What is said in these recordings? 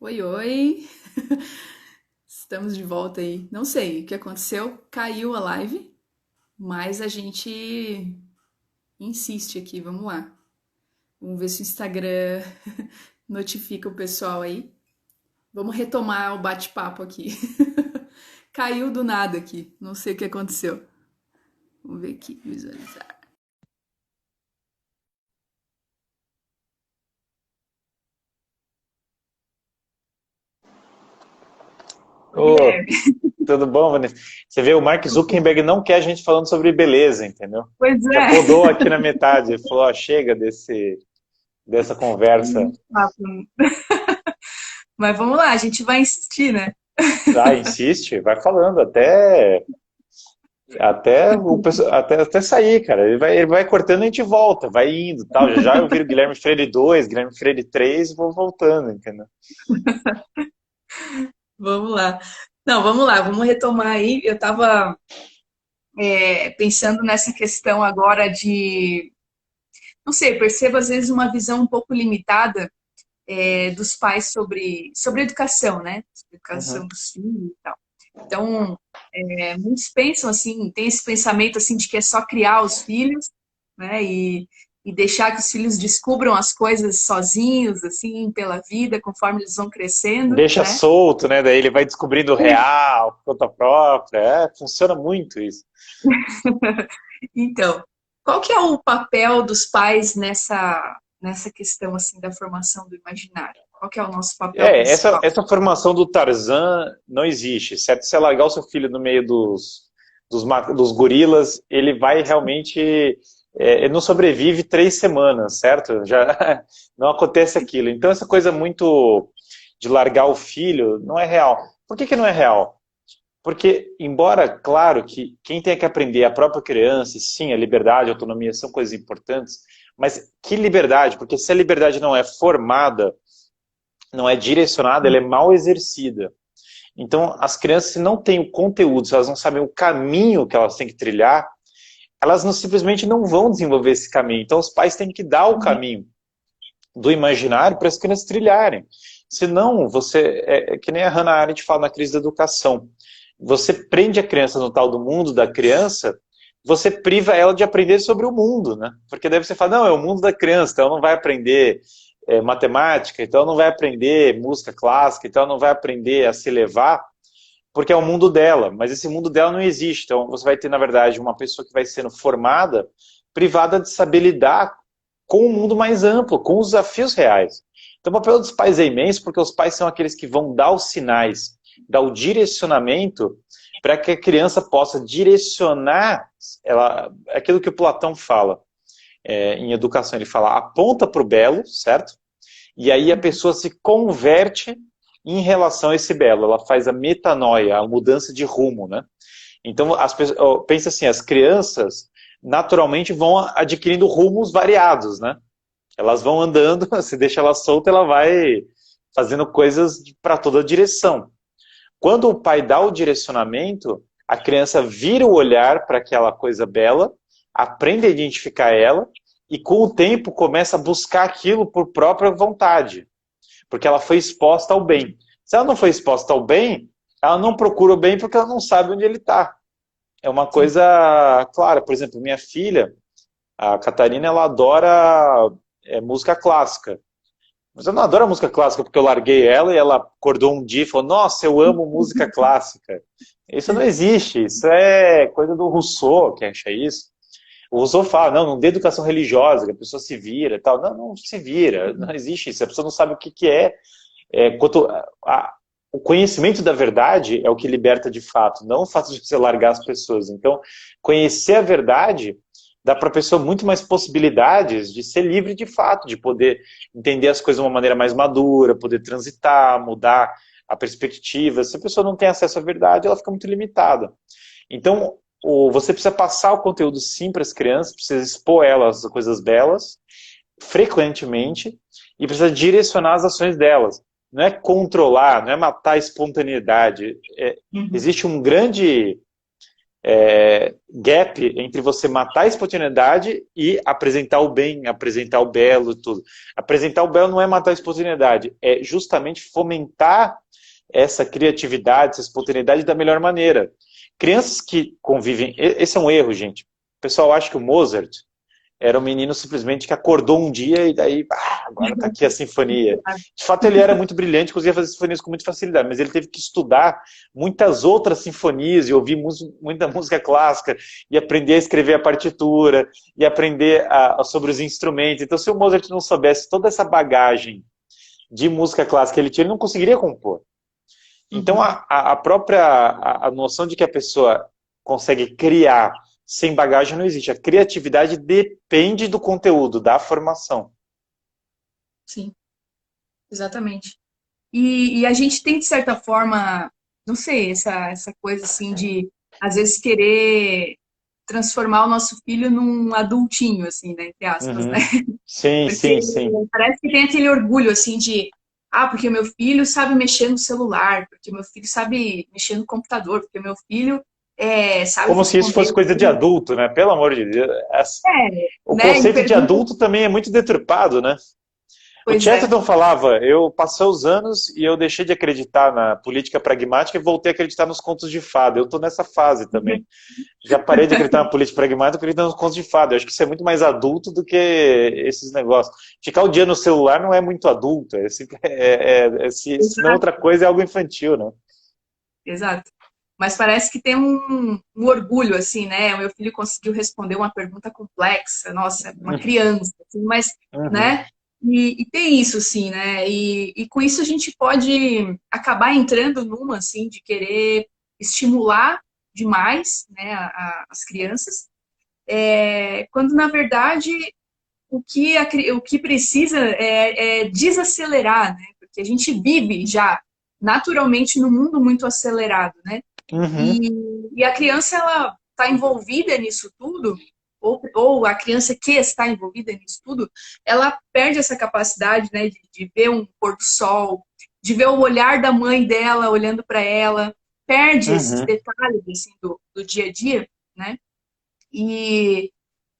Oi, oi! Estamos de volta aí. Não sei o que aconteceu, caiu a live, mas a gente insiste aqui, vamos lá. Vamos ver se o Instagram notifica o pessoal aí. Vamos retomar o bate-papo aqui. Caiu do nada aqui, não sei o que aconteceu. Vamos ver aqui, visualizar. Oi, Ô, Guilherme. tudo bom, Vanessa? Você vê, o Mark Zuckerberg não quer a gente falando sobre beleza, entendeu? Pois Já é. podou aqui na metade, ele falou, ó, chega dessa conversa. Mas vamos lá, a gente vai insistir, né? Ah, insiste, vai falando até sair, cara. Ele vai cortando e a gente volta, vai indo, tal. Já já eu viro Guilherme Freire 2, Guilherme Freire 3 e vou voltando, entendeu? Vamos lá. Não, vamos lá, vamos retomar aí. Eu estava pensando nessa questão agora de, não sei, percebo às vezes uma visão um pouco limitada dos pais sobre educação, né? Sobre educação Uhum. dos filhos e tal. Então, muitos pensam assim, tem esse pensamento assim de que é só criar os filhos, né? E deixar que os filhos descubram as coisas sozinhos, assim, pela vida, conforme eles vão crescendo, Deixa né? solto, né? Daí ele vai descobrindo o real, por conta própria. É, funciona muito isso. Então, qual que é o papel dos pais nessa questão assim da formação do imaginário? Qual que é o nosso papel É, essa, principal? essa formação do Tarzan não existe, certo? Se você largar o seu filho no meio dos gorilas, ele vai realmente. Ele não sobrevive 3 semanas, certo? Já não acontece aquilo. Então, essa coisa muito de largar o filho não é real. Por que não é real? Porque, embora, claro, que quem tem que aprender é a própria criança, e sim, a liberdade, a autonomia são coisas importantes, mas que liberdade? Porque se a liberdade não é formada, não é direcionada, ela é mal exercida. Então, as crianças, se não têm o conteúdo, se elas não sabem o caminho que elas têm que trilhar, elas não, simplesmente não vão desenvolver esse caminho. Então, os pais têm que dar o caminho do imaginário para as crianças trilharem. Senão, é que nem a Hannah Arendt fala na crise da educação. Você prende a criança no tal do mundo da criança, você priva ela de aprender sobre o mundo, né? Porque daí você fala, não, é o mundo da criança, então ela não vai aprender matemática, então ela não vai aprender música clássica, então ela não vai aprender a se elevar, porque é o mundo dela, mas esse mundo dela não existe. Então você vai ter, na verdade, uma pessoa que vai sendo formada, privada de saber lidar com o mundo mais amplo, com os desafios reais. Então o papel dos pais é imenso, porque os pais são aqueles que vão dar os sinais, dar o direcionamento para que a criança possa direcionar aquilo que o Platão fala em educação. Ele fala, aponta para o belo, certo? E aí a pessoa se converte em relação a esse belo. Ela faz a metanoia, a mudança de rumo, né? Então, pensa assim, as crianças naturalmente vão adquirindo rumos variados, né? Elas vão andando, se deixa ela solta, ela vai fazendo coisas para toda a direção. Quando o pai dá o direcionamento, a criança vira o olhar para aquela coisa bela, aprende a identificar ela e com o tempo começa a buscar aquilo por própria vontade, porque ela foi exposta ao bem. Se ela não foi exposta ao bem, ela não procura o bem porque ela não sabe onde ele está. É uma Sim. coisa clara. Por exemplo, minha filha, a Catarina, ela adora música clássica. Mas eu não adoro música clássica porque eu larguei ela e ela acordou um dia e falou: Nossa, eu amo música clássica. Isso não existe. Isso é coisa do Rousseau que acha isso. O Rousseau fala: Não dê educação religiosa, que a pessoa se vira e tal. Não, não se vira. Não existe isso. A pessoa não sabe o que é. O conhecimento da verdade é o que liberta de fato, não o fato de você largar as pessoas. Então, conhecer a verdade dá para a pessoa muito mais possibilidades de ser livre de fato, de poder entender as coisas de uma maneira mais madura, poder transitar, mudar a perspectiva. Se a pessoa não tem acesso à verdade, ela fica muito limitada. Então, você precisa passar o conteúdo sim para as crianças, precisa expor elas a coisas belas, frequentemente, e precisa direcionar as ações delas. Não é controlar, não é matar a espontaneidade. Uhum. Existe um grande gap entre você matar a espontaneidade e apresentar o bem, apresentar o belo e tudo. Apresentar o belo não é matar a espontaneidade, é justamente fomentar essa criatividade, essa espontaneidade da melhor maneira. Crianças que convivem... Esse é um erro, gente. O pessoal acha que o Mozart era um menino simplesmente que acordou um dia e daí, agora está aqui a sinfonia. De fato, ele era muito brilhante, conseguia fazer sinfonias com muita facilidade, mas ele teve que estudar muitas outras sinfonias e ouvir muita música clássica e aprender a escrever a partitura e aprender sobre os instrumentos. Então, se o Mozart não soubesse toda essa bagagem de música clássica que ele tinha, ele não conseguiria compor. Então, a própria a noção de que a pessoa consegue criar sem bagagem não existe. A criatividade depende do conteúdo, da formação. Sim, exatamente. E a gente tem, de certa forma, não sei, essa coisa assim de, às vezes, querer transformar o nosso filho num adultinho, assim, né, entre aspas, né? Sim, Porque sim, sim. parece que tem aquele orgulho, assim, de, porque o meu filho sabe mexer no celular, porque o meu filho sabe mexer no computador, porque o meu filho sabe Como se isso responder. fosse coisa de adulto, né? Pelo amor de Deus. O Né? E conceito de pergunta, adulto também é muito deturpado, né? O pois é. Chesterton falava, eu passei os anos e eu deixei de acreditar na política pragmática e voltei a acreditar nos contos de fada. Eu estou nessa fase também. Já parei de acreditar na política pragmática e acredito nos contos de fada. Eu acho que isso é muito mais adulto do que esses negócios. Ficar o dia no celular não é muito adulto. Se não outra coisa, é algo infantil, né? Exato. Mas parece que tem um orgulho, assim, né? O meu filho conseguiu responder uma pergunta complexa, nossa, uma criança, assim, mas, Uhum. né? E tem isso, sim, né? E com isso a gente pode acabar entrando numa, assim, de querer estimular demais, né, as crianças, quando, na verdade, o que precisa é desacelerar, né? Porque a gente vive já naturalmente num mundo muito acelerado, né? Uhum. E a criança, ela está envolvida nisso tudo, ou a criança que está envolvida nisso tudo, ela perde essa capacidade, né, de ver um pôr do sol, de ver o olhar da mãe dela olhando para ela, perde esses Uhum. detalhes assim, do dia a dia, né? E,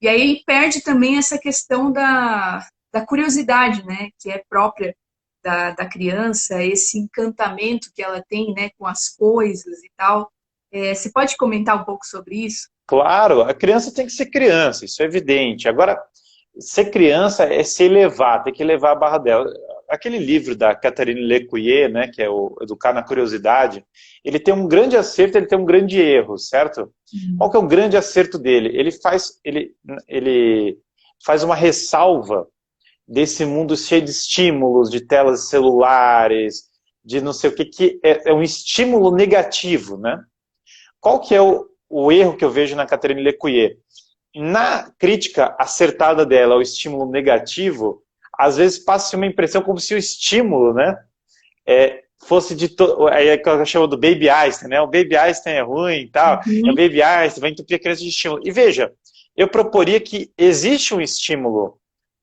e aí perde também essa questão da curiosidade, né, que é própria da criança, esse encantamento que ela tem, né, com as coisas e tal. Você pode comentar um pouco sobre isso? Claro, a criança tem que ser criança, isso é evidente. Agora, ser criança é se elevar, tem que elevar a barra dela. Aquele livro da Catherine Lecuyer, né, que é o Educar na Curiosidade, ele tem um grande acerto, ele tem um grande erro, certo? Qual que é o grande acerto dele? Ele faz uma ressalva desse mundo cheio de estímulos, de telas celulares, de não sei o que é um estímulo negativo, né? Qual que é o erro que eu vejo na Catherine Lecuyer? Na crítica acertada dela ao estímulo negativo, às vezes passa uma impressão como se o estímulo, né, fosse aí é que ela chama do Baby Einstein, né? O Baby Einstein é ruim e tal, é o Uhum. Baby Einstein, vai entupir a criança de estímulo. E veja, eu proporia que existe um estímulo,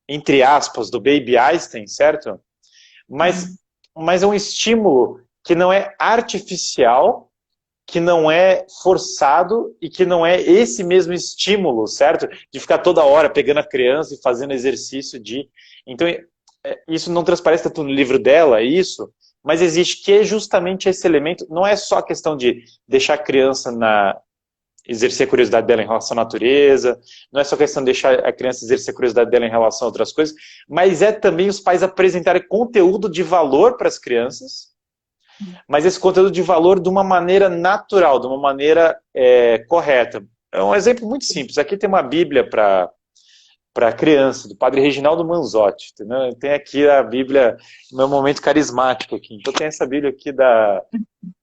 entre aspas, do Baby Einstein, certo? Mas, Sim. mas é um estímulo que não é artificial, que não é forçado e que não é esse mesmo estímulo, certo? De ficar toda hora pegando a criança e fazendo exercício de... Então, isso não transparece tanto no livro dela, isso, mas existe que é justamente esse elemento, não é só a questão de deixar a criança exercer a curiosidade dela em relação à natureza, não é só questão de deixar a criança exercer a curiosidade dela em relação a outras coisas, mas é também os pais apresentarem conteúdo de valor para as crianças, mas esse conteúdo de valor de uma maneira natural, de uma maneira correta. É um exemplo muito simples. Aqui tem uma Bíblia para criança, do Padre Reginaldo Manzotti. Entendeu? Tem aqui a Bíblia, meu momento carismático aqui. Então tem essa Bíblia aqui da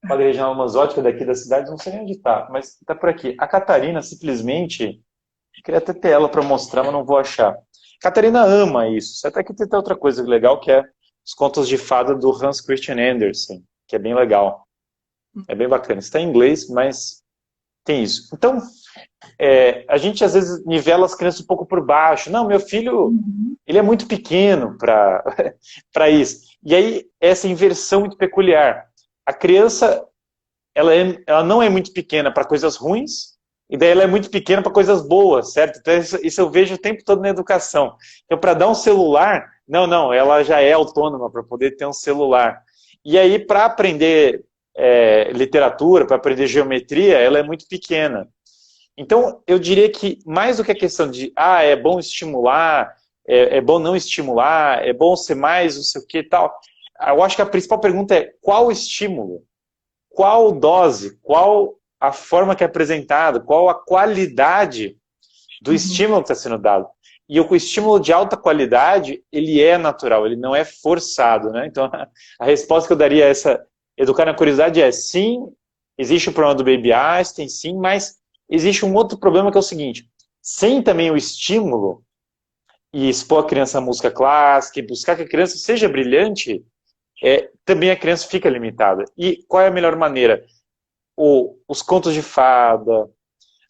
Padre Reginaldo Manzotti, que é daqui da cidade, não sei nem onde está, mas está por aqui. A Catarina simplesmente, eu queria até ter ela para mostrar, mas não vou achar. A Catarina ama isso. Até que tem outra coisa legal, que é os contos de fada do Hans Christian Andersen, que é bem legal. É bem bacana. Está em inglês, mas tem isso. Então, a gente às vezes nivela as crianças um pouco por baixo. Não, meu filho, Uhum. ele é muito pequeno para isso. E aí, essa inversão muito peculiar. A criança, ela não é muito pequena para coisas ruins e daí ela é muito pequena para coisas boas, certo? Então isso eu vejo o tempo todo na educação. Então para dar um celular, não, ela já é autônoma para poder ter um celular. E aí para aprender literatura, para aprender geometria, ela é muito pequena. Então eu diria que mais do que a questão de é bom estimular, é bom não estimular, é bom ser mais, não sei o que e tal. Eu acho que a principal pergunta é qual estímulo? Qual dose? Qual a forma que é apresentada? Qual a qualidade do estímulo que está sendo dado? E o estímulo de alta qualidade, ele é natural, ele não é forçado, né? Então, a resposta que eu daria a essa, educar na curiosidade é sim, existe o problema do Baby Einstein, sim, mas existe um outro problema que é o seguinte, sem também o estímulo e expor a criança à música clássica e buscar que a criança seja brilhante, também a criança fica limitada. E qual é a melhor maneira? Os contos de fada,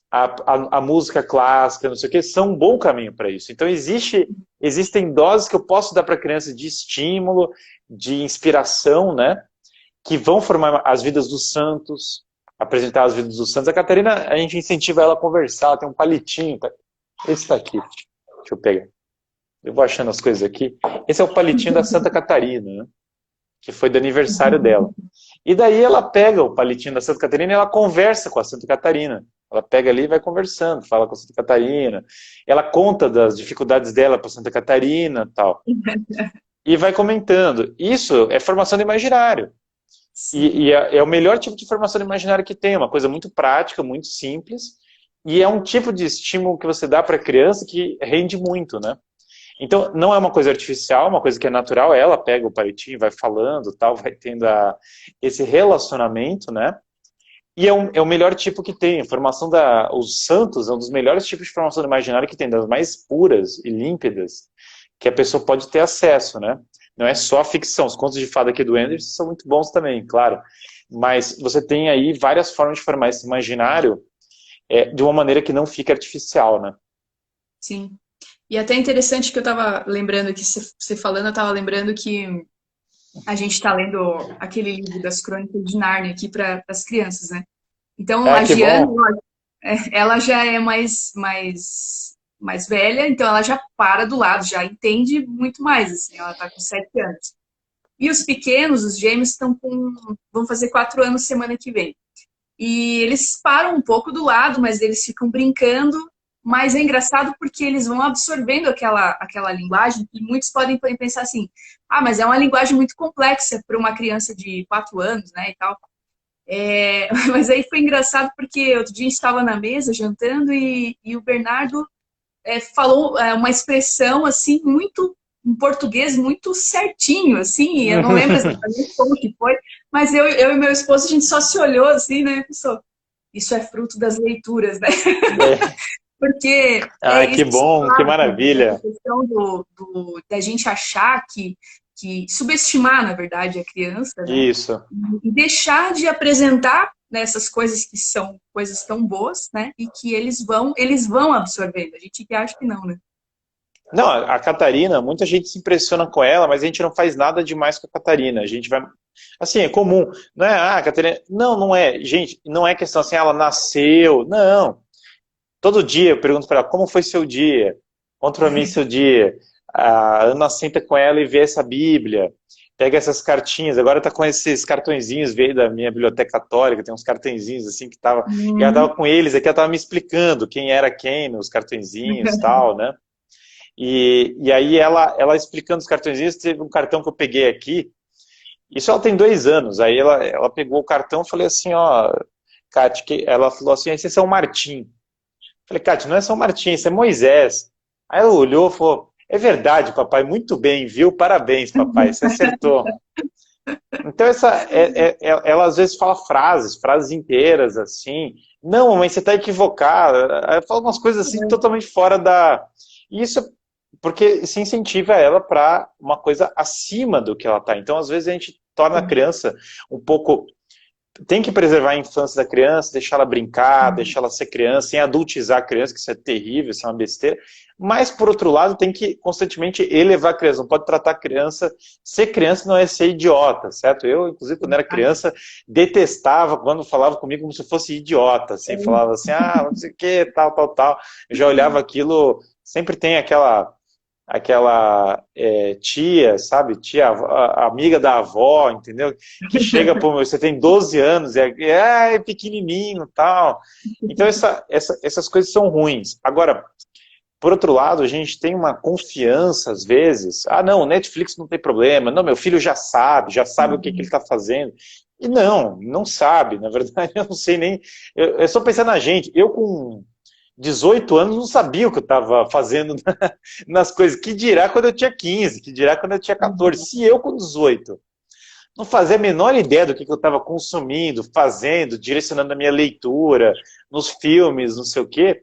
a música clássica, não sei o que, são um bom caminho para isso. Então existem doses que eu posso dar para a criança de estímulo, de inspiração, né? Que vão formar as vidas dos santos, apresentar as vidas dos santos. A Catarina, a gente incentiva ela a conversar, ela tem um palitinho. Tá? Esse está aqui. Deixa eu pegar. Eu vou achando as coisas aqui. Esse é o palitinho da Santa Catarina, né? Que foi do aniversário dela. E daí ela pega o palitinho da Santa Catarina e ela conversa com a Santa Catarina. Ela pega ali e vai conversando, fala com a Santa Catarina. Ela conta das dificuldades dela para Santa Catarina e tal. E vai comentando. Isso é formação do imaginário. E é o melhor tipo de formação do imaginário que tem. Uma coisa muito prática, muito simples. E é um tipo de estímulo que você dá para a criança que rende muito, né? Então, não é uma coisa artificial, uma coisa que é natural, ela pega o palitinho, vai falando, tal, vai tendo esse relacionamento, né? E é o melhor tipo que tem. A formação os santos é um dos melhores tipos de formação do imaginário que tem, das mais puras e límpidas, que a pessoa pode ter acesso, né? Não é só a ficção. Os contos de fada aqui do Anderson são muito bons também, claro. Mas você tem aí várias formas de formar esse imaginário de uma maneira que não fica artificial, né? Sim. E até interessante que eu estava lembrando que você falando, eu estava lembrando que a gente está lendo aquele livro das Crônicas de Nárnia aqui para as crianças, né? Então a Que Giane, bom. ela já é mais velha, então ela já para do lado, já entende muito mais, assim, ela está com 7 anos. E os pequenos, os gêmeos, vão fazer 4 anos semana que vem. E eles param um pouco do lado, mas eles ficam brincando. Mas é engraçado porque eles vão absorvendo aquela linguagem e muitos podem pensar assim, mas é uma linguagem muito complexa para uma criança de 4 anos, né, e tal. Mas aí foi engraçado porque outro dia a gente estava na mesa jantando e o Bernardo falou uma expressão assim muito em português muito certinho, assim, eu não lembro exatamente como que foi, mas eu e meu esposo a gente só se olhou assim, né, pessoal, isso é fruto das leituras, né? Porque Que isso, bom, que claro, essa maravilha. questão da gente achar que subestimar, na verdade, a criança, né? Isso. E deixar de apresentar nessas coisas que são coisas tão boas, né? E que eles vão absorvendo. A gente que acha que não, né? Não, a Catarina, muita gente se impressiona com ela, mas a gente não faz nada demais com a Catarina. A gente vai. Assim, é comum. Não é, a Catarina. Não, não é. Gente, não é questão assim, ela nasceu. Não. Todo dia eu pergunto para ela, como foi seu dia? Conta para mim seu dia. A Ana senta com ela e vê essa Bíblia. Pega essas cartinhas. Agora tá com esses cartõezinhos, veio da minha biblioteca católica, tem uns cartõezinhos assim que tava. E ela tava com eles aqui, ela tava me explicando quem era quem nos cartõezinhos e tal, né? E aí ela explicando os cartõezinhos, teve um cartão que eu peguei aqui, isso ela tem 2 anos, aí ela pegou o cartão e falei assim, ó, Kate, ela falou assim, esse é São Martim. Falei, Kate, não é São Martim, isso é Moisés. Aí ela olhou e falou, é verdade, papai, muito bem, viu? Parabéns, papai, você acertou. Então ela às vezes fala frases inteiras, assim, não, mamãe, você está equivocada. Ela fala umas coisas assim totalmente fora da... E isso porque se incentiva ela para uma coisa acima do que ela está. Então, às vezes, a gente torna a criança um pouco tem que preservar a infância da criança, deixar ela brincar, deixar ela ser criança, sem adultizar a criança, que isso é terrível, isso é uma besteira. Mas, por outro lado, tem que constantemente elevar a criança. Não pode tratar a criança... Ser criança não é ser idiota, certo? Eu, inclusive, quando era criança, detestava quando falava comigo como se fosse idiota. Assim, falava assim, não sei o que, tal, tal, tal. Eu já olhava aquilo... Sempre tem aquela tia, sabe? Tia, a amiga da avó, entendeu? Que chega para você tem 12 anos, é pequenininho, tal. Então, essas coisas são ruins. Agora, por outro lado, a gente tem uma confiança, às vezes, não, o Netflix não tem problema, não, meu filho já sabe o que ele está fazendo. E não sabe, na verdade, eu não sei nem... É só pensar na gente. Eu, com 18 anos, não sabia o que eu estava fazendo nas coisas. Que dirá quando eu tinha 15, que dirá quando eu tinha 14. Se eu, com 18, não fazia a menor ideia do que eu estava consumindo, fazendo, direcionando a minha leitura, nos filmes, não sei o quê,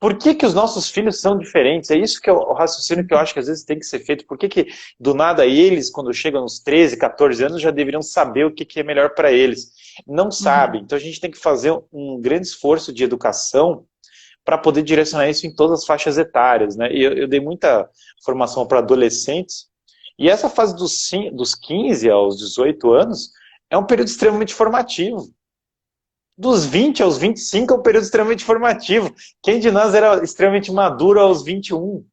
por que os nossos filhos são diferentes? É isso que é o raciocínio que eu acho que às vezes tem que ser feito. Por que do nada eles, quando chegam nos 13, 14 anos, já deveriam saber o que é melhor para eles? Não sabem. Então a gente tem que fazer um grande esforço de educação para poder direcionar isso em todas as faixas etárias, né? E eu dei muita formação para adolescentes, e essa fase dos 15 aos 18 anos é um período extremamente formativo. Dos 20 aos 25 é um período extremamente formativo. Quem de nós era extremamente maduro aos 21?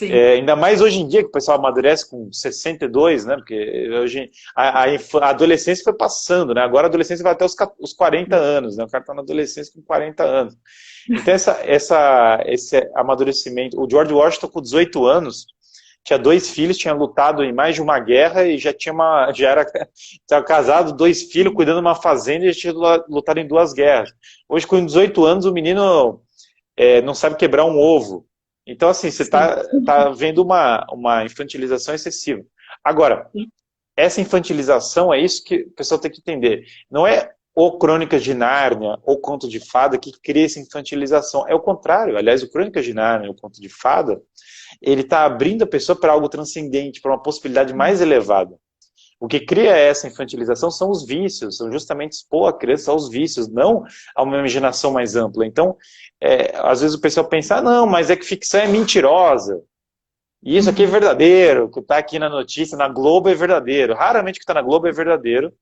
Ainda mais hoje em dia, que o pessoal amadurece com 62, né? Porque hoje a adolescência foi passando, né? Agora a adolescência vai até os 40 anos, né? O cara está na adolescência com 40 anos. Então esse amadurecimento... O George Washington, com 18 anos, tinha 2 filhos, tinha lutado em mais de uma guerra e já estava casado, 2 filhos, cuidando de uma fazenda e já tinha lutado em 2 guerras. Hoje, com 18 anos, o menino não sabe quebrar um ovo. Então, assim, você está vendo uma infantilização excessiva. Agora, essa infantilização é isso que o pessoal tem que entender. Não é o Crônicas de Nárnia ou Conto de Fada que cria essa infantilização. É o contrário. Aliás, o Crônicas de Nárnia ou Conto de Fada, ele está abrindo a pessoa para algo transcendente, para uma possibilidade mais elevada. O que cria essa infantilização são os vícios, são justamente expor a criança aos vícios, não a uma imaginação mais ampla. Então, às vezes o pessoal pensa, não, mas é que ficção é mentirosa. E isso aqui é verdadeiro, o que está aqui na notícia, na Globo é verdadeiro. Raramente o que está na Globo é verdadeiro.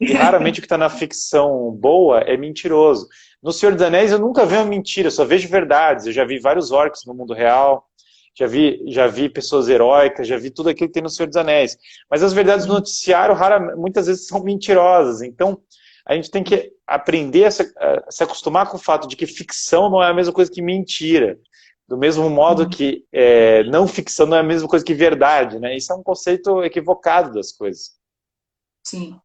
E raramente o que está na ficção boa é mentiroso. No Senhor dos Anéis eu nunca vi uma mentira, eu só vejo verdades. Eu já vi vários orcs no mundo real, já vi pessoas heróicas, já vi tudo aquilo que tem no Senhor dos Anéis. Mas as verdades do noticiário muitas vezes são mentirosas. Então a gente tem que aprender a se acostumar com o fato de que ficção não é a mesma coisa que mentira. Do mesmo modo que não ficção não é a mesma coisa que verdade, né? Isso é um conceito equivocado das coisas. Sim.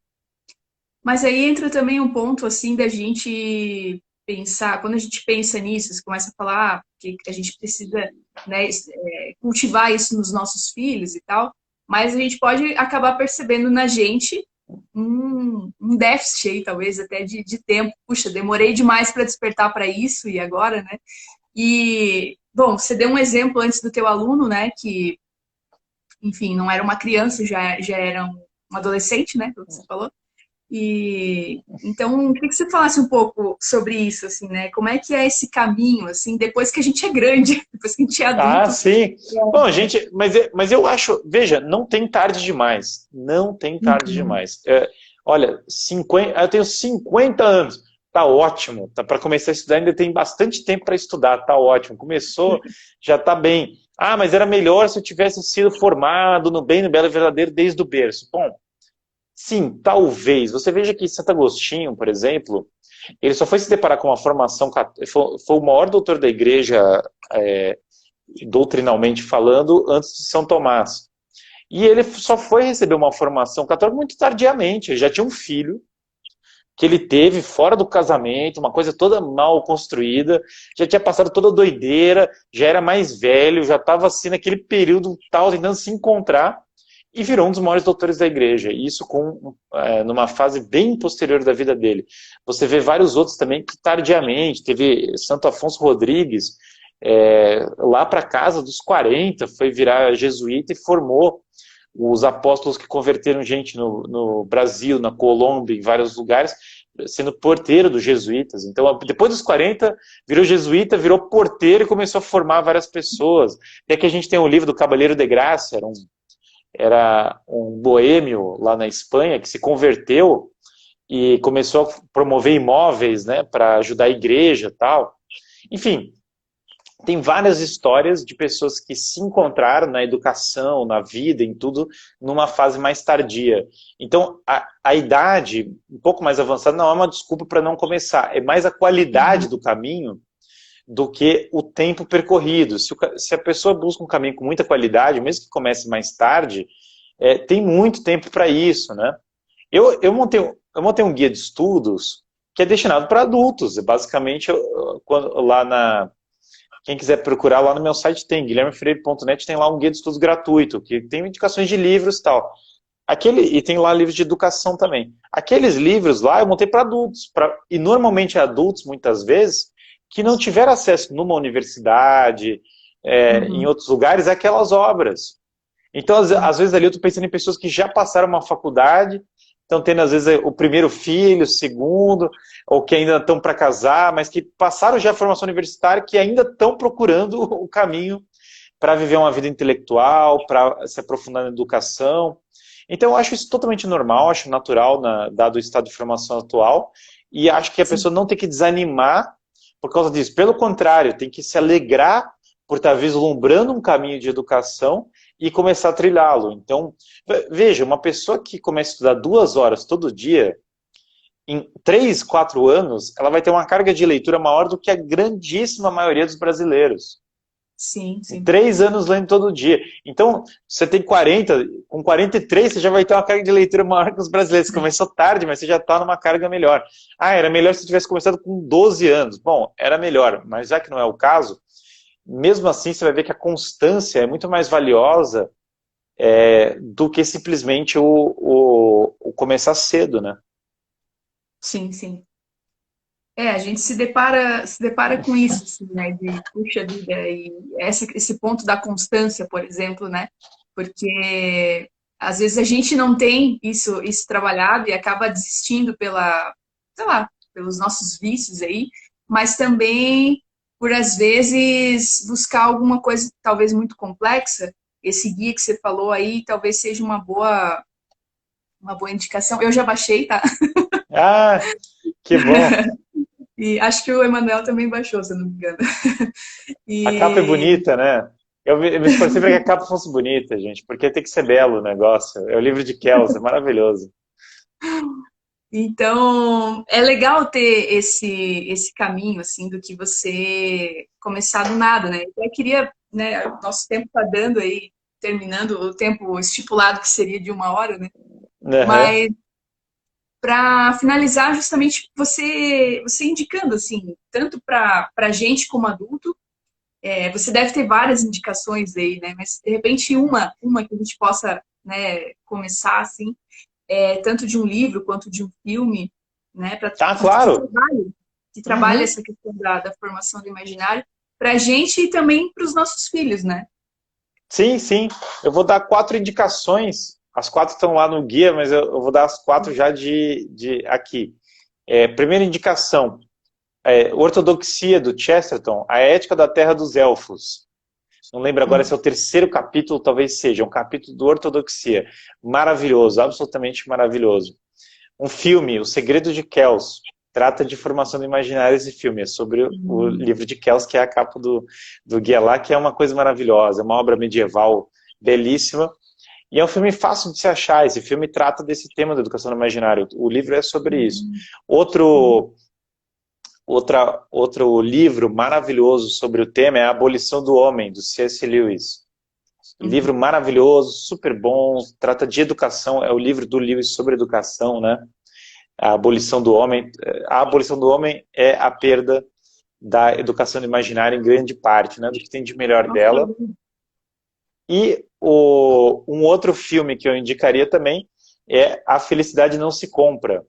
Mas aí entra também um ponto, assim, da gente pensar, quando a gente pensa nisso, você começa a falar que a gente precisa, né, cultivar isso nos nossos filhos e tal, mas a gente pode acabar percebendo na gente um déficit aí, talvez, até de tempo. Puxa, demorei demais para despertar para isso e agora, né? E, bom, você deu um exemplo antes do teu aluno, né, que, enfim, não era uma criança, já era um adolescente, né, como você falou. E então, eu queria que você falasse um pouco sobre isso, assim, né? Como é que é esse caminho, assim, depois que a gente é grande, depois que a gente é adulto? Ah, sim. Bom, gente, mas eu acho, veja, não tem tarde demais. Não tem tarde demais. Olha, eu tenho 50 anos. Tá ótimo. Tá, para começar a estudar ainda tem bastante tempo para estudar. Tá ótimo. Começou, já tá bem. Ah, mas era melhor se eu tivesse sido formado no bem, no belo e verdadeiro desde o berço. Bom, sim, talvez. Você veja que Santo Agostinho, por exemplo, ele só foi se deparar com uma formação, foi o maior doutor da igreja, doutrinalmente falando, antes de São Tomás. E ele só foi receber uma formação católica muito tardiamente. Ele já tinha um filho que ele teve fora do casamento, uma coisa toda mal construída, já tinha passado toda a doideira, já era mais velho, já estava assim naquele período tal, tentando se encontrar, e virou um dos maiores doutores da igreja, e isso numa fase bem posterior da vida dele. Você vê vários outros também que tardiamente, teve Santo Afonso Rodrigues, lá para casa dos 40, foi virar jesuíta e formou os apóstolos que converteram gente no Brasil, na Colômbia, em vários lugares, sendo porteiro dos jesuítas. Então, depois dos 40, virou jesuíta, virou porteiro e começou a formar várias pessoas. Até que a gente tem o livro do Cavaleiro de Graça, era um boêmio lá na Espanha que se converteu e começou a promover imóveis, né, para ajudar a igreja e tal. Enfim, tem várias histórias de pessoas que se encontraram na educação, na vida, em tudo, numa fase mais tardia. Então, a idade um pouco mais avançada não é uma desculpa para não começar, é mais a qualidade do caminho do que o tempo percorrido. Se a pessoa busca um caminho com muita qualidade, mesmo que comece mais tarde, tem muito tempo para isso, né? Eu montei um guia de estudos que é destinado para adultos. Basicamente, quem quiser procurar lá no meu site tem, guilhermefreire.net, tem lá um guia de estudos gratuito, que tem indicações de livros e tal. E tem lá livros de educação também. Aqueles livros lá eu montei para adultos, e normalmente adultos, muitas vezes, que não tiveram acesso numa universidade, em outros lugares, àquelas obras. Então, às vezes ali eu estou pensando em pessoas que já passaram uma faculdade, estão tendo às vezes o primeiro filho, o segundo, ou que ainda estão para casar, mas que passaram já a formação universitária, que ainda estão procurando o caminho para viver uma vida intelectual, para se aprofundar na educação. Então eu acho isso totalmente normal, acho natural, dado o estado de formação atual, e acho que a pessoa não tem que desanimar por causa disso. Pelo contrário, tem que se alegrar por estar vislumbrando um caminho de educação e começar a trilhá-lo. Então, veja, uma pessoa que começa a estudar 2 horas todo dia, em 3, 4 anos, ela vai ter uma carga de leitura maior do que a grandíssima maioria dos brasileiros. Sim, Em sim. 3 anos lendo todo dia. Então, você tem 40, com 43 você já vai ter uma carga de leitura maior que os brasileiros. Você começou tarde, mas você já está numa carga melhor. Ah, era melhor se você tivesse começado com 12 anos. Bom, era melhor, mas já que não é o caso, mesmo assim você vai ver que a constância é muito mais valiosa do que simplesmente o começar cedo, né? Sim, sim. A gente se depara com isso, assim, né? De, puxa vida, e esse ponto da constância, por exemplo, né? Porque às vezes a gente não tem isso trabalhado e acaba desistindo sei lá, pelos nossos vícios aí, mas também por às vezes buscar alguma coisa talvez muito complexa. Esse guia que você falou aí talvez seja uma boa indicação. Eu já baixei, tá? Ah, que bom. E acho que o Emanuel também baixou, se eu não me engano. A capa é E bonita, né? Eu me esforcei para que a capa fosse bonita, gente, porque tem que ser belo o negócio. É o livro de Kells, é maravilhoso. então é legal ter esse caminho assim do que você começar do nada, né? Eu queria, né? O nosso tempo tá dando aí, terminando o tempo estipulado que seria de 1 hora, né? Uhum. Mas para finalizar, justamente você indicando assim, tanto para gente como adulto. Você deve ter várias indicações aí, né? Mas de repente uma que a gente possa, né, começar assim, tanto de um livro quanto de um filme, né? Ah, claro. Que trabalha Uhum. essa questão da formação do imaginário para a gente e também para os nossos filhos, né? Sim, sim. Eu vou dar 4 indicações. As 4 estão lá no guia, mas eu vou dar as 4 já de aqui. Primeira indicação, Ortodoxia, do Chesterton, A Ética da Terra dos Elfos. Não lembro agora se é o terceiro capítulo, talvez seja, um capítulo do Ortodoxia. Maravilhoso, absolutamente maravilhoso. Um filme, O Segredo de Kells, trata de formação do imaginário esse filme, é sobre o livro de Kells, que é a capa do guia lá, que é uma coisa maravilhosa, é uma obra medieval belíssima, e é um filme fácil de se achar, esse filme trata desse tema da educação no imaginário, o livro é sobre isso. Outro livro maravilhoso sobre o tema é A Abolição do Homem, do C.S. Lewis. Livro maravilhoso, super bom, trata de educação, é o livro do Lewis sobre educação, né? A abolição do homem. A abolição do homem é a perda da educação imaginária em grande parte, né? Do que tem de melhor dela. E um outro filme que eu indicaria também é A Felicidade Não Se Compra.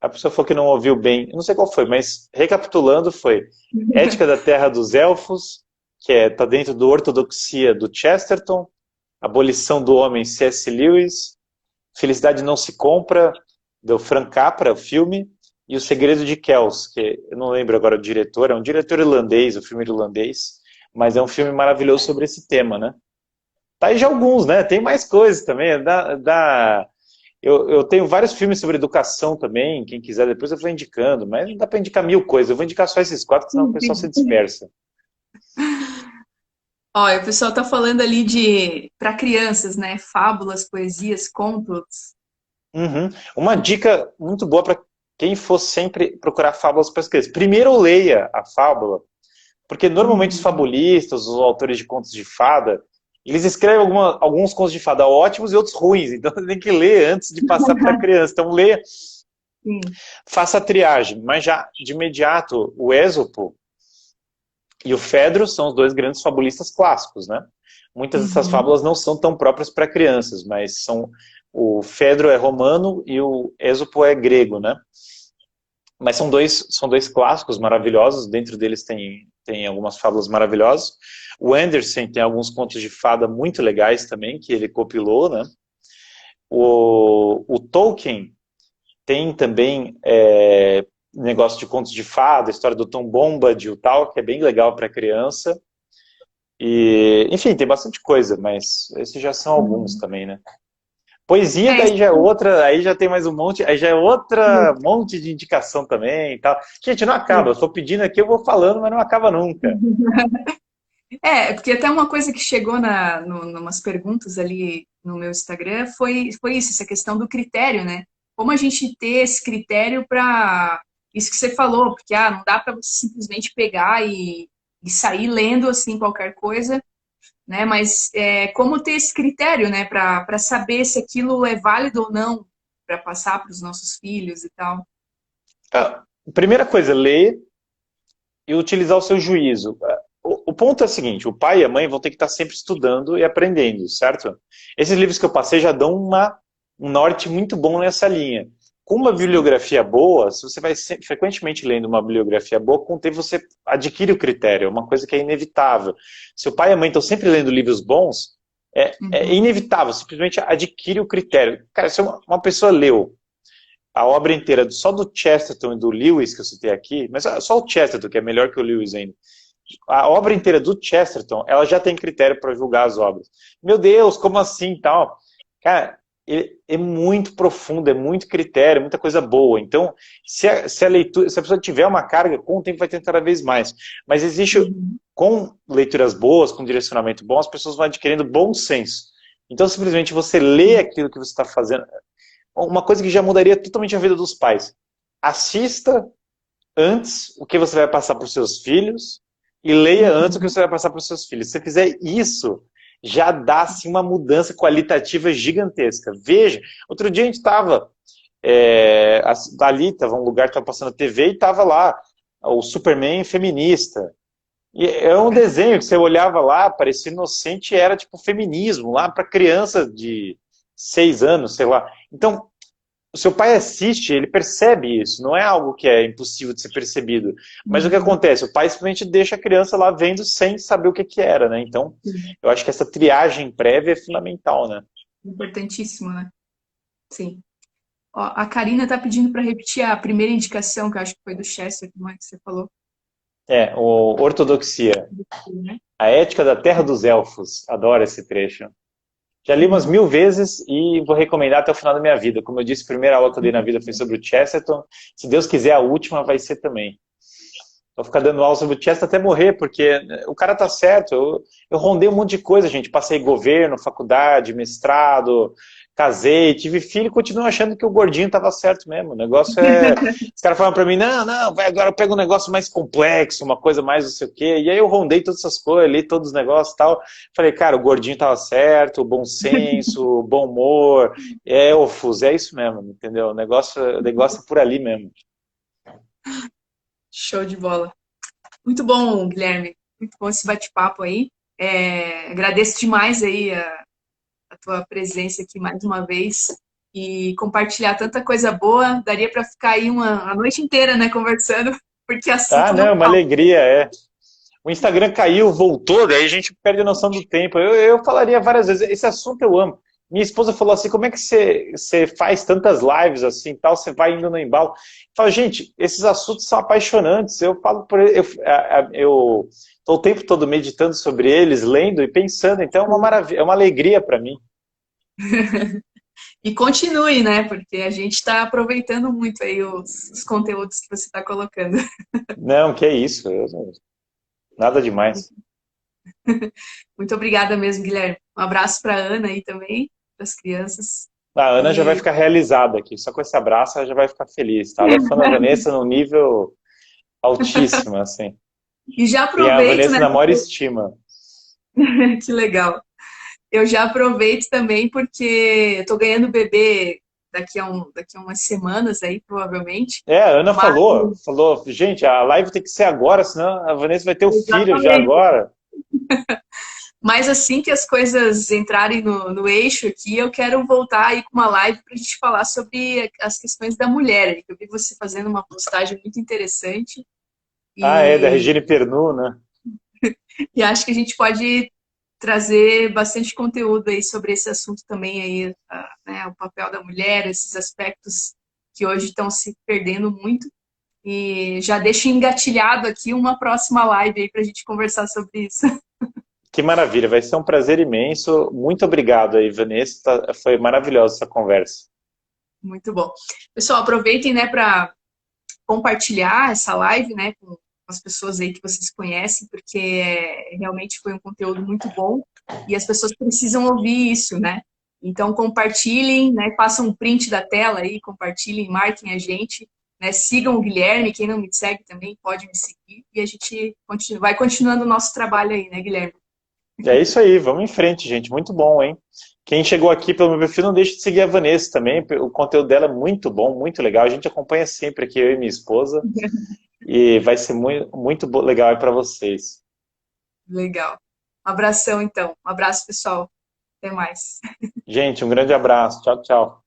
A pessoa falou que não ouviu bem, eu não sei qual foi, mas recapitulando foi Ética da Terra dos Elfos, que está dentro do Ortodoxia do Chesterton, Abolição do Homem, C.S. Lewis, Felicidade Não Se Compra, do Frank Capra, o filme, e O Segredo de Kells, que eu não lembro agora o diretor, é um diretor irlandês, o filme irlandês, mas é um filme maravilhoso sobre esse tema, né? Tá aí já alguns, né? Tem mais coisas também. Eu tenho vários filmes sobre educação também, quem quiser depois eu vou indicando, mas não dá para indicar mil coisas, eu vou indicar só esses quatro, senão o pessoal se dispersa. Olha, o pessoal tá falando ali de para crianças, né? Fábulas, poesias, contos. Uhum. Uma dica muito boa para quem for sempre procurar fábulas para as crianças. Primeiro leia a fábula, porque normalmente os Uhum. fabulistas, os autores de contos de fada, eles escrevem alguns contos de fada ótimos e outros ruins, então você tem que ler antes de passar para a criança. Então leia, Sim. faça a triagem, mas já de imediato o Ésopo e o Fedro são os dois grandes fabulistas clássicos, né? Muitas dessas Uhum. fábulas não são tão próprias para crianças, mas são o Fedro é romano e o Ésopo é grego, né? Mas são dois clássicos maravilhosos, dentro deles tem algumas fábulas maravilhosas. O Anderson tem alguns contos de fada muito legais também, que ele compilou, né? O Tolkien tem também negócio de contos de fada, história do Tom Bombadil e tal, que é bem legal para criança. E, enfim, tem bastante coisa, mas esses já são alguns Uhum. também, né? Poesia É, daí já é outra, aí já tem mais um monte, aí já é outra monte de indicação também e tal. Gente, não acaba, eu tô pedindo aqui, eu vou falando, mas não acaba nunca. porque até uma coisa que chegou numas perguntas ali no meu Instagram foi isso, essa questão do critério, né? Como a gente ter esse critério para isso que você falou, porque não dá para você simplesmente pegar e sair lendo assim qualquer coisa, né? Mas como ter esse critério, né? Para saber se aquilo é válido ou não para passar para os nossos filhos e tal. Ah, primeira coisa, ler e utilizar o seu juízo. O ponto é o seguinte, o pai e a mãe vão ter que estar sempre estudando e aprendendo, certo? Esses livros que eu passei já dão um norte muito bom nessa linha. Com uma Sim. bibliografia boa, se você vai frequentemente lendo uma bibliografia boa, com o tempo você adquire o critério, é uma coisa que é inevitável. Se o pai e a mãe estão sempre lendo livros bons, é Uhum. inevitável, simplesmente adquire o critério. Cara, se uma pessoa leu a obra inteira só do Chesterton e do Lewis, que eu citei aqui, mas só o Chesterton, que é melhor que o Lewis ainda, a obra inteira do Chesterton, ela já tem critério para julgar as obras. Meu Deus, como assim tal? Cara, é muito profundo, é muito critério, muita coisa boa. Então, se a leitura, se a pessoa tiver uma carga, com o tempo vai ter cada vez mais. Mas existe, Uhum. com leituras boas, com direcionamento bom, as pessoas vão adquirindo bom senso. Então, simplesmente você lê aquilo que você está fazendo. Uma coisa que já mudaria totalmente a vida dos pais. Assista antes o que você vai passar para os seus filhos e leia antes o que Uhum. você vai passar para os seus filhos. Se você fizer isso, já dá-se uma mudança qualitativa gigantesca. Veja, outro dia a gente estava ali, estava um lugar que estava passando TV e estava lá o Superman feminista. E é um desenho que você olhava lá, parecia inocente, e era tipo feminismo, lá para criança de 6 anos, sei lá. Então, o seu pai assiste, ele percebe isso, não é algo que é impossível de ser percebido. Mas o que Uhum. acontece? O pai simplesmente deixa a criança lá vendo sem saber o que que era, né? Então, Sim. eu acho que essa triagem prévia é fundamental, né? Importantíssimo, né? Sim. Ó, a Karina tá pedindo para repetir a primeira indicação, que eu acho que foi do Chester, como é que você falou, O Ortodoxia, né? a ética da terra dos elfos. Adoro esse trecho. Já li umas Uhum. 1000 vezes e vou recomendar até o final da minha vida. Como eu disse, a primeira aula que eu dei na vida foi sobre o Chesterton. Se Deus quiser, a última vai ser também. Vou ficar dando aula sobre o Chester até morrer, porque o cara tá certo. Eu rondei um monte de coisa, gente. Passei governo, faculdade, mestrado, casei, tive filho e continuo achando que o gordinho tava certo mesmo. O negócio é. Os caras falam pra mim, não, não, vai, agora eu pego um negócio mais complexo, uma coisa mais não sei o quê. E aí eu rondei todas essas coisas, li todos os negócios e tal. Falei, cara, o gordinho tava certo, o bom senso, o bom humor, elfos, é isso mesmo, entendeu? O negócio é por ali mesmo. Show de bola. Muito bom, Guilherme. Muito bom esse bate-papo aí. Agradeço demais aí a tua presença aqui mais uma vez e compartilhar tanta coisa boa. Daria para ficar aí a noite inteira, né, conversando, porque Ah, assunto não não, uma falta. alegria, é. O Instagram caiu, voltou, daí a gente perde a noção do tempo. Eu falaria várias vezes, esse assunto eu amo. minha esposa falou assim, como é que você faz tantas lives assim, tal, você vai indo no embalo? Eu falo, gente, esses assuntos são apaixonantes. Eu falo por eu estou o tempo todo meditando sobre eles, lendo e pensando. Então é uma maravilha, é uma alegria para mim. E continue, né? Porque a gente está aproveitando muito aí os conteúdos que você está colocando. Não, que é isso, nada demais. Muito obrigada mesmo, Guilherme. Um abraço para a Ana aí também, para as crianças. A Ana já vai E, ficar realizada aqui, só com esse abraço ela já vai ficar feliz, tá? Ela é fã da Vanessa num nível altíssimo, assim. e já Tem a aproveito, Vanessa né? na maior estima. Que legal. Eu já aproveito também porque eu tô ganhando bebê daqui a umas semanas aí, provavelmente. É, a Ana Mas, falou, gente, a live tem que ser agora, senão a Vanessa vai ter o filho já exatamente. agora. Mas assim que as coisas entrarem no eixo aqui, eu quero voltar aí com uma live para a gente falar sobre as questões da mulher. Eu vi você fazendo uma postagem muito interessante Ah, é, da e, Regine Pernu, né? e acho que a gente pode trazer bastante conteúdo aí sobre esse assunto também aí, né, o papel da mulher, esses aspectos que hoje estão se perdendo muito. E já deixo engatilhado aqui uma próxima live aí para a gente conversar sobre isso. Que maravilha, vai ser um prazer imenso. Muito obrigado aí, Vanessa, foi maravilhosa essa conversa. Muito bom. Pessoal, aproveitem, né, para compartilhar essa live, né, com as pessoas aí que vocês conhecem, porque realmente foi um conteúdo muito bom e as pessoas precisam ouvir isso, né? Então compartilhem, né, façam um print da tela aí, compartilhem, marquem a gente, né, sigam o Guilherme, quem não me segue também pode me seguir e a gente vai continuando o nosso trabalho aí, né, Guilherme? É isso aí, vamos em frente, gente. Muito bom, hein? Quem chegou aqui pelo meu perfil, não deixe de seguir a Vanessa também. O conteúdo dela é muito bom, muito legal. A gente acompanha sempre aqui, eu e minha esposa. E vai ser muito, muito legal aí para vocês. Legal. Um abração, então. Um abraço, pessoal. Até mais. Gente, um grande abraço. Tchau, tchau.